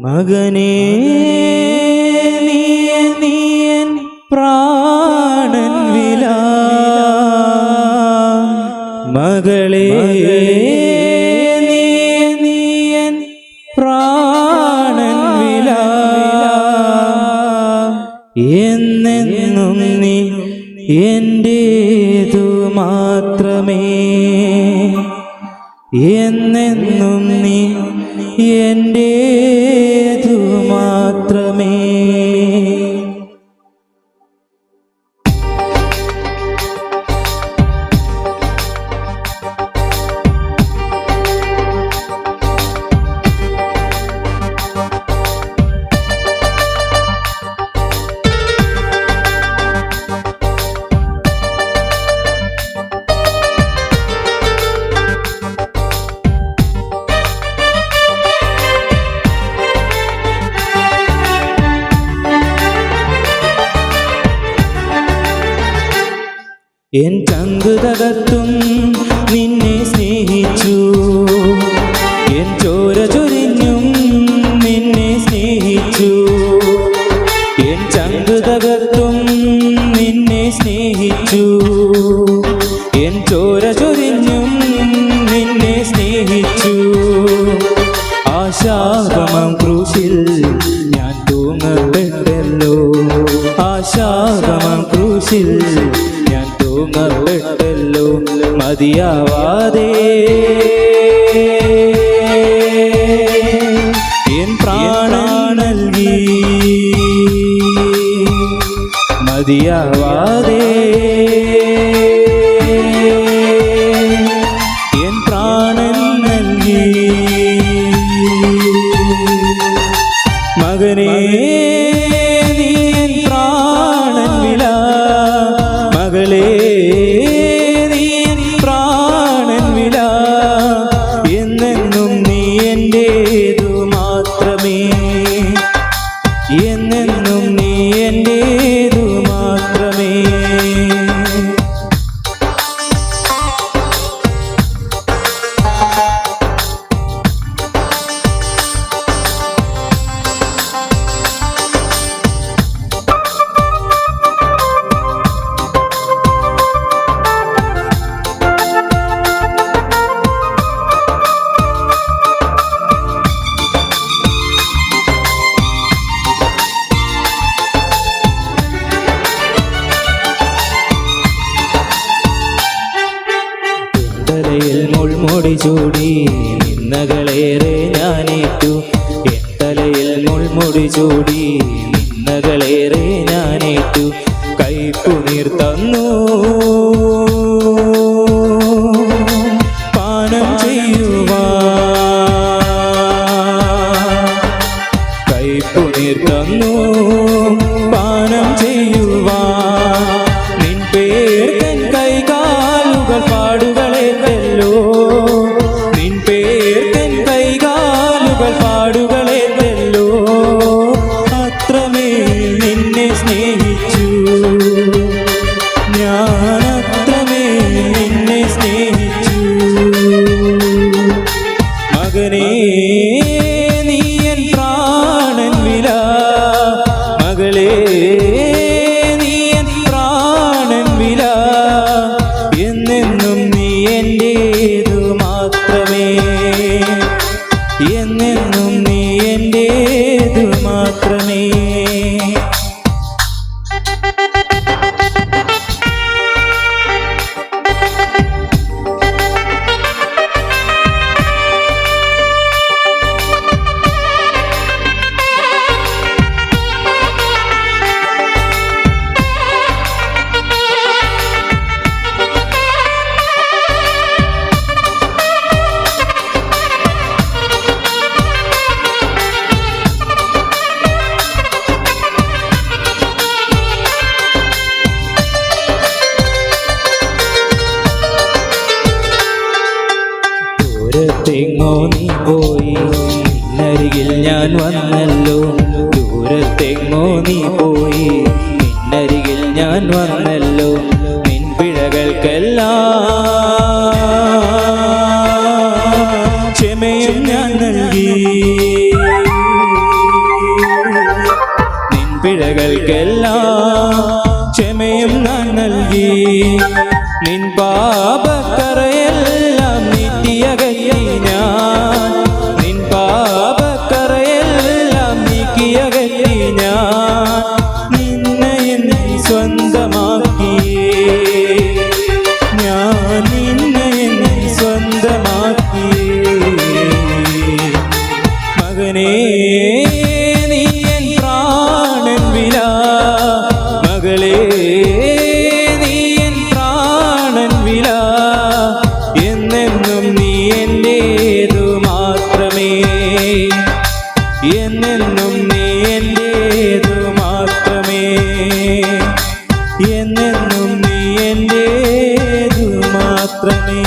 മകനേ നീയൻ പ്രാണൻ വില മകളേ നീയൻ പ്രാണൻ വില എന്നെന്നും നീ എന്റേതു മാത്രമേ എന്നെന്നും നീ എന്റേതു മാത്രമേ. എൻ ചങ്കു തകർത്തും നിന്നെ സ്നേഹിച്ചു, എൻ ചോര ചൊരിഞ്ഞും നിന്നെ സ്നേഹിച്ചു. എൻ ചങ്കു തകർത്തും നിന്നെ സ്നേഹിച്ചു, എൻ ചോര ചൊരിഞ്ഞും നിന്നെ സ്നേഹിച്ചു. ആശാപമം ക്രൂശിൽ ഞാൻ തൂങ്ങപ്പെട്ടല്ലോ, ആശാപമം ക്രൂശിൽ ഞാൻ തൂങ്ങപ്പെട്ടല്ലോ. മതിയാവാതെ എൻ പ്രാണൻ നൽകി, മതിയാവാതെ എൻ പ്രാണൻ നൽകി. മകനേ നീയൻ പ്രാണൻ വില മകളേ നീയൻ പ്രാണൻ വില എന്നെന്നും നീ എന്റേതു മാത്രമേ എന്നെന്നും നീ എന്റേതു മാത്രമേ. തലയിൽ മുൾമുടി ചൂടി നിന്നകളേറെ ഞാനേറ്റു, എൻ തലയിൽ മുൾമുടി ചൂടി നിന്നകളേറെ ഞാനേറ്റു. കൈപ്പുനീർ തന്നു പാനം ചെയ്യുവാൻ, കൈപ്പുനീർ തന്നു പാനം ചെയ്യുവാൻ. നിൻ പേർ തൻ കൈകാലുകൾ പാടുകളേറ്റല്ലോ, നിൻ പേർ തൻ കൈകാലുകൾ പാടുകളേറ്റല്ലോ. അത്രമേൽ നിന്നെ സ്നേഹിച്ചു ഞാൻ, അത്രമേൽ നിന്നെ സ്നേഹിച്ചു. മകനേ നീയൻ പ്രാണൻ വില മകളേ നീയൻ പ്രാണൻ വില എന്നെന്നും നീ എന്റേതു മാത്രമേ എന്നെന്നും നീ എന്റേതു മാത്രമേ. ദൂരത്തെങ്ങോ നീ പോയി നിന്നരികിൽ ഞാൻ വന്നല്ലോ, ദൂരത്തെങ്ങോ നീ പോയി നിന്നരികിൽ ഞാൻ വന്നല്ലോ. നിൻ പിഴകൾക്കെല്ലാം ക്ഷമയും ഞാൻ നൽകി, പിഴകൾക്കെല്ലാം ക്ഷമയും ഞാൻ നൽകി. നിൻ പാപക്കറയെല്ലാം നീക്കിയകറ്റി ഞാൻ, നിൻ പാപക്കറയെല്ലാം നീക്കിയകറ്റി ഞാൻ നിന്നെ എൻ സ്വന്തമാക്കിയേ, ഞാൻ നിന്നെ എൻ സ്വന്തമാക്കിയേ. മകനേ നീ എൻ പ്രാണൻ വില, മകളേ നീ എൻ പ്രാണൻ വില, എന്നെന്നും നീ എന്റേതു മാത്രമേ, എന്നെന്നും നീ എന്റേതു മാത്രമേ, എന്നെന്നും നീ എന്റേതു മാത്രമേ.